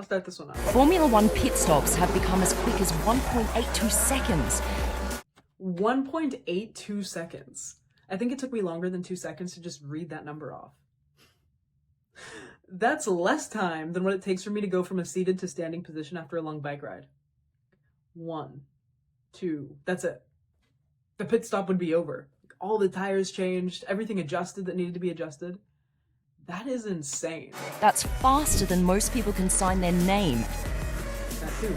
I'll start this one up. Formula One pit stops have become as quick as 1.82 seconds. 1.82 seconds. I think it took me longer than 2 seconds to just read that number off. That's less time than what it takes for me to go from a seated to standing position after a long bike ride. 1, 2, that's it. The pit stop would be over. All the tires changed, everything adjusted that needed to be adjusted. That is insane. That's faster than most people can sign their name. That too.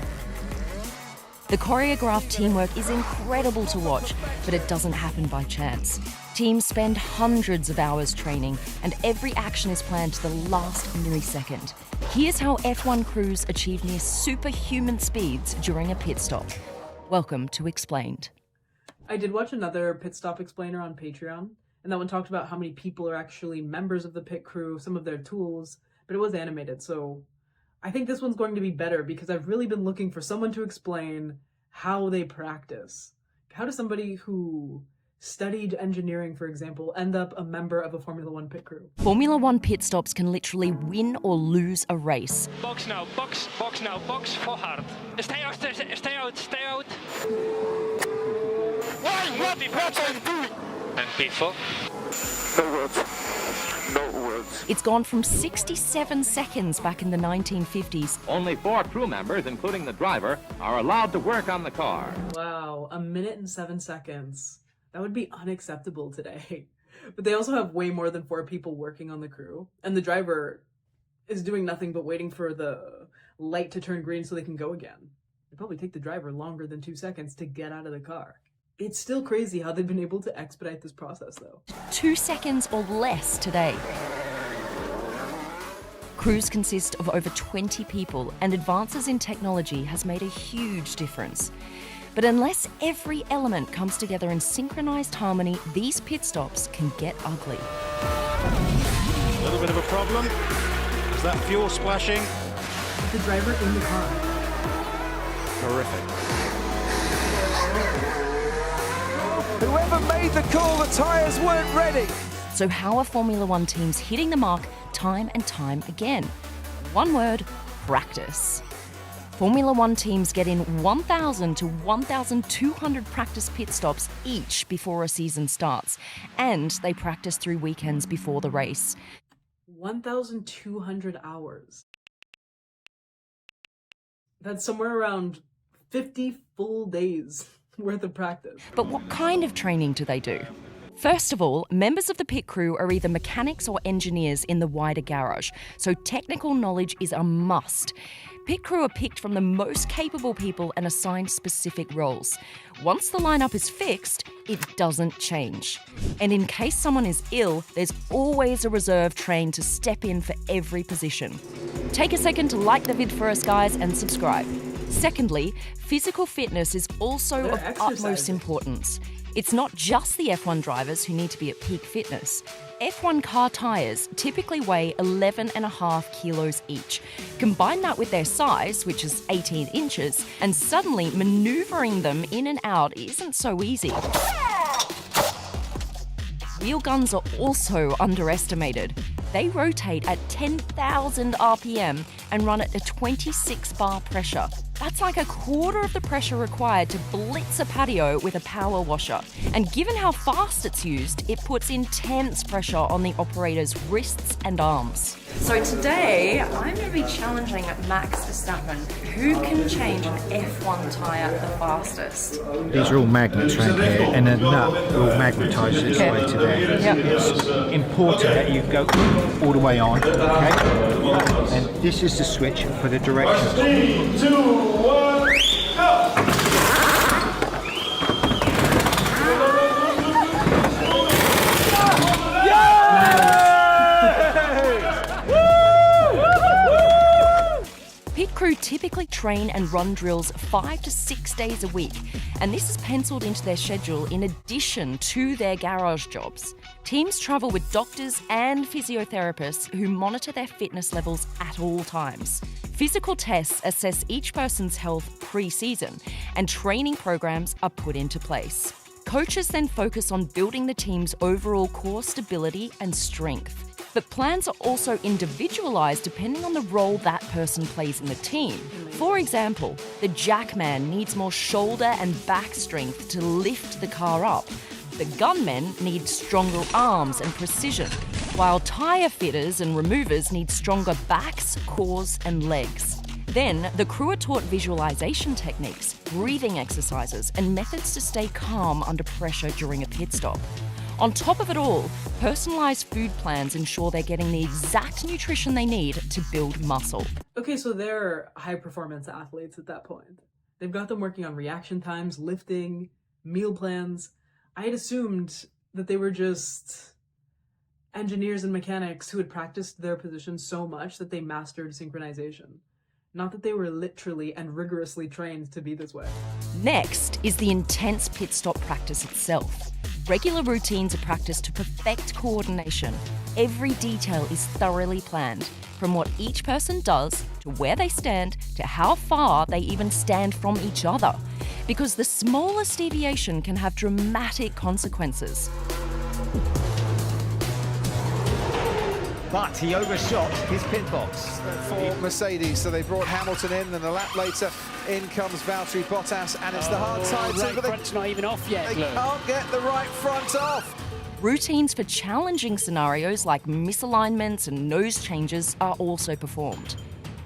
The choreographed teamwork is incredible to watch, but it doesn't happen by chance. Teams spend hundreds of hours training, and every action is planned to the last millisecond. Here's how F1 crews achieve near superhuman speeds during a pit stop. Welcome to Explained. I did watch another Pit Stop Explainer on Patreon, and that one talked about how many people are actually members of the pit crew, some of their tools, but it was animated, so I think this one's going to be better because I've really been looking for someone to explain how they practice. How does somebody who studied engineering, for example, end up a member of a Formula One pit crew? Formula One pit stops can literally win or lose a race. Box now, box now, box for hard. Stay out. What are you doing? And before? No words. It's gone from 67 seconds back in the 1950s. Only 4 crew members, including the driver, are allowed to work on the car. Wow, 1 minute and 7 seconds. That would be unacceptable today. But they also have way more than 4 people working on the crew, and the driver is doing nothing but waiting for the light to turn green so they can go again. It'd probably take the driver longer than 2 seconds to get out of the car. It's still crazy how they've been able to expedite this process, though. 2 seconds or less today. Crews consist of over 20 people, and advances in technology has made a huge difference. But unless every element comes together in synchronized harmony, these pit stops can get ugly. A little bit of a problem. Is that fuel splashing? The driver in the car. Horrific. Whoever made the call, the tyres weren't ready. So how are Formula One teams hitting the mark time and time again? One word: practice. Formula One teams get in 1,000 to 1,200 practice pit stops each before a season starts, and they practice through weekends before the race. 1,200 hours. That's somewhere around 50 full days worth of practice. But what kind of training do they do? First of all, members of the pit crew are either mechanics or engineers in the wider garage, so technical knowledge is a must. Pit crew are picked from the most capable people and assigned specific roles. Once the lineup is fixed, it doesn't change. And in case someone is ill, there's always a reserve trained to step in for every position. Take a second to like the vid for us, guys, and subscribe. Secondly, physical fitness is also of utmost importance. It's not just the F1 drivers who need to be at peak fitness. F1 car tyres typically weigh 11.5 kilos each. Combine that with their size, which is 18 inches, and suddenly manoeuvring them in and out isn't so easy. Wheel guns are also underestimated. They rotate at 10,000 RPM and run at a 26 bar pressure. That's like a quarter of the pressure required to blitz a patio with a power washer. And given how fast it's used, it puts intense pressure on the operator's wrists and arms. So today, I'm going to be challenging Max Verstappen, who can change an F1 tyre the fastest. These are all magnets around here, and a nut will magnetise this way to there. Yep. It's important that you go all the way on, okay? And this is the switch for the directions. 3, 2, 1, go! Pit crew typically train and run drills 5 to 6 days a week, and this is penciled into their schedule in addition to their garage jobs. Teams travel with doctors and physiotherapists who monitor their fitness levels at all times. Physical tests assess each person's health pre-season, and training programs are put into place. Coaches then focus on building the team's overall core stability and strength. But plans are also individualized depending on the role that person plays in the team. For example, the jackman needs more shoulder and back strength to lift the car up. The gunmen need stronger arms and precision, while tyre fitters and removers need stronger backs, cores, and legs. Then, the crew are taught visualization techniques, breathing exercises, and methods to stay calm under pressure during a pit stop. On top of it all, personalised food plans ensure they're getting the exact nutrition they need to build muscle. Okay, so they're high-performance athletes at that point. They've got them working on reaction times, lifting, meal plans. I had assumed that they were just engineers and mechanics who had practiced their positions so much that they mastered synchronization. Not that they were literally and rigorously trained to be this way. Next is the intense pit stop practice itself. Regular routines are practiced to perfect coordination. Every detail is thoroughly planned, from what each person does, to where they stand, to how far they even stand from each other, because the smallest deviation can have dramatic consequences. But he overshot his pit box. For Mercedes, so they brought Hamilton in, and a lap later, in comes Valtteri Bottas, and it's the hard time right but front's not even off yet. they can't get the right front off. Routines for challenging scenarios like misalignments and nose changes are also performed.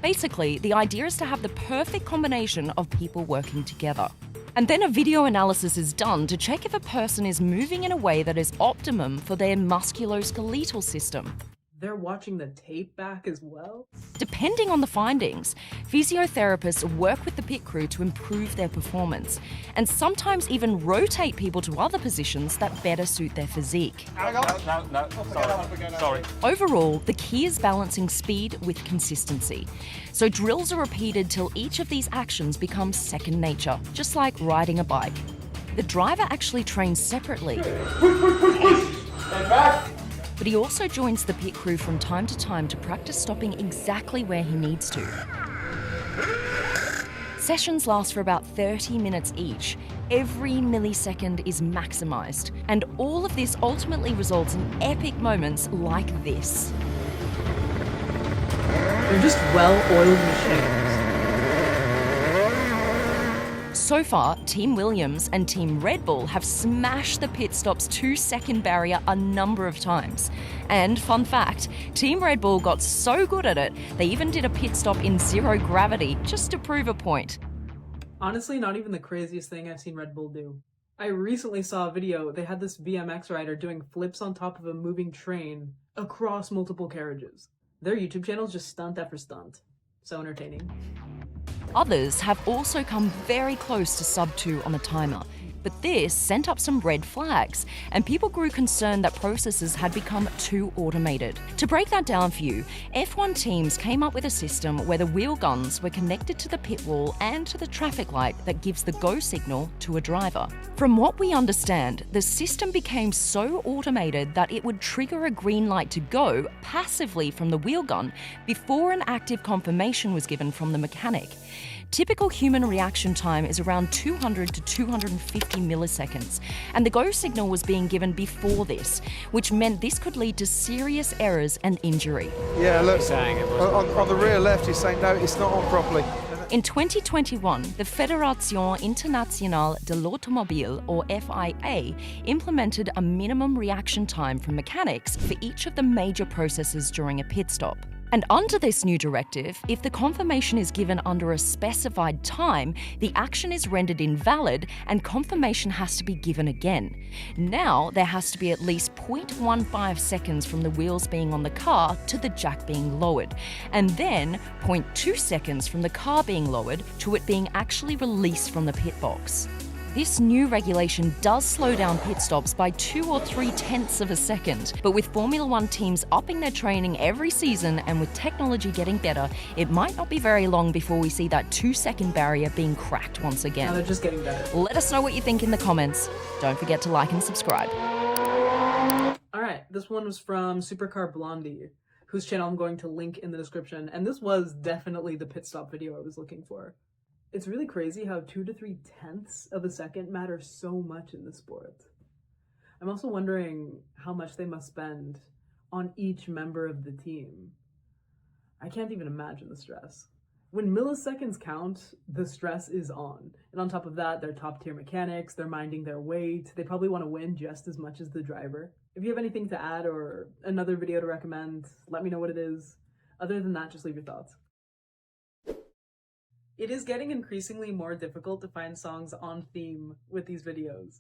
Basically, the idea is to have the perfect combination of people working together. And then a video analysis is done to check if a person is moving in a way that is optimum for their musculoskeletal system. They're watching the tape back as well? Depending on the findings, physiotherapists work with the pit crew to improve their performance, and sometimes even rotate people to other positions that better suit their physique. No, sorry. Overall, the key is balancing speed with consistency. So drills are repeated till each of these actions becomes second nature, just like riding a bike. The driver actually trains separately. But he also joins the pit crew from time to time to practice stopping exactly where he needs to. Sessions last for about 30 minutes each. Every millisecond is maximised, and all of this ultimately results in epic moments like this. They're just well-oiled machines. So far, Team Williams and Team Red Bull have smashed the pit stop's 2-second barrier a number of times. And fun fact, Team Red Bull got so good at it, they even did a pit stop in zero gravity just to prove a point. Honestly, not even the craziest thing I've seen Red Bull do. I recently saw a video, they had this BMX rider doing flips on top of a moving train across multiple carriages. Their YouTube channel is just stunt after stunt. So entertaining. Others have also come very close to sub 2 on a timer, but this sent up some red flags, and people grew concerned that processes had become too automated. To break that down for you, F1 teams came up with a system where the wheel guns were connected to the pit wall and to the traffic light that gives the go signal to a driver. From what we understand, the system became so automated that it would trigger a green light to go passively from the wheel gun before an active confirmation was given from the mechanic. Typical human reaction time is around 200 to 250 milliseconds, and the go signal was being given before this, which meant this could lead to serious errors and injury. Yeah, look, on the rear left, he's saying, no, it's not on properly. In 2021, the Fédération Internationale de l'Automobile, or FIA, implemented a minimum reaction time from mechanics for each of the major processes during a pit stop. And under this new directive, if the confirmation is given under a specified time, the action is rendered invalid and confirmation has to be given again. Now, there has to be at least 0.15 seconds from the wheels being on the car to the jack being lowered, and then 0.2 seconds from the car being lowered to it being actually released from the pit box. This new regulation does slow down pit stops by 2 or 3 tenths of a second, but with Formula One teams upping their training every season and with technology getting better, it might not be very long before we see that 2-second barrier being cracked once again. Now they're just getting better. Let us know what you think in the comments. Don't forget to like and subscribe. Alright, this one was from Supercar Blondie, whose channel I'm going to link in the description, and this was definitely the pit stop video I was looking for. It's really crazy how 2 to 3 tenths of a second matter so much in the sport. I'm also wondering how much they must spend on each member of the team. I can't even imagine the stress. When milliseconds count, the stress is on. And on top of that, they're top tier mechanics, they're minding their weight, they probably want to win just as much as the driver. If you have anything to add or another video to recommend, let me know what it is. Other than that, just leave your thoughts. It is getting increasingly more difficult to find songs on theme with these videos.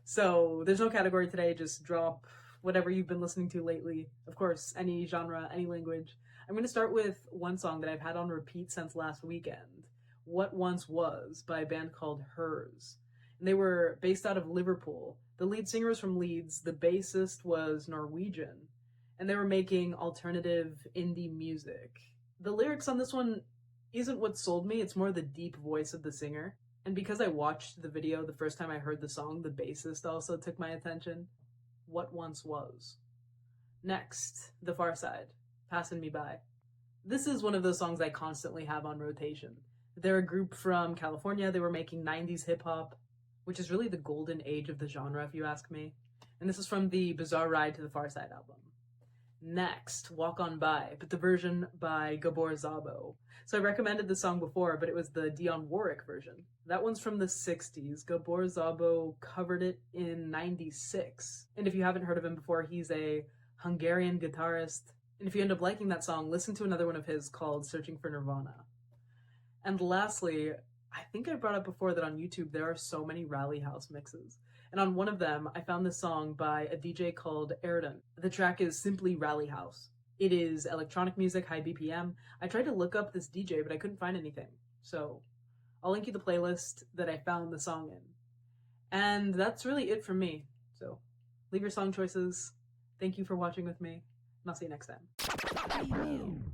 So there's no category today, just drop whatever you've been listening to lately. Of course, any genre, any language. I'm going to start with one song that I've had on repeat since last weekend, What Once Was, by a band called Hers. And they were based out of Liverpool. The lead singer was from Leeds, the bassist was Norwegian, and they were making alternative indie music. The lyrics on this one isn't what sold me, it's more the deep voice of the singer. And because I watched the video the first time I heard the song, the bassist also took my attention. What Once Was. Next, The Far Side, Passing Me By. This is one of those songs I constantly have on rotation. They're a group from California. They were making 90s hip-hop, which is really the golden age of the genre, if you ask me. And this is from the Bizarre Ride to the Far Side album. Next, Walk On By, but the version by Gabor Szabo. So I recommended this song before, but it was the Dionne Warwick version. That one's from the 60s. Gabor Szabo covered it in 96. And if you haven't heard of him before, he's a Hungarian guitarist. And if you end up liking that song, listen to another one of his called Searching for Nirvana. And lastly, I think I brought up before that on YouTube there are so many Rally House mixes. And on one of them, I found this song by a DJ called Erden. The track is simply Rally House. It is electronic music, high BPM. I tried to look up this DJ, but I couldn't find anything. So I'll link you the playlist that I found the song in. And that's really it from me. So leave your song choices. Thank you for watching with me, and I'll see you next time.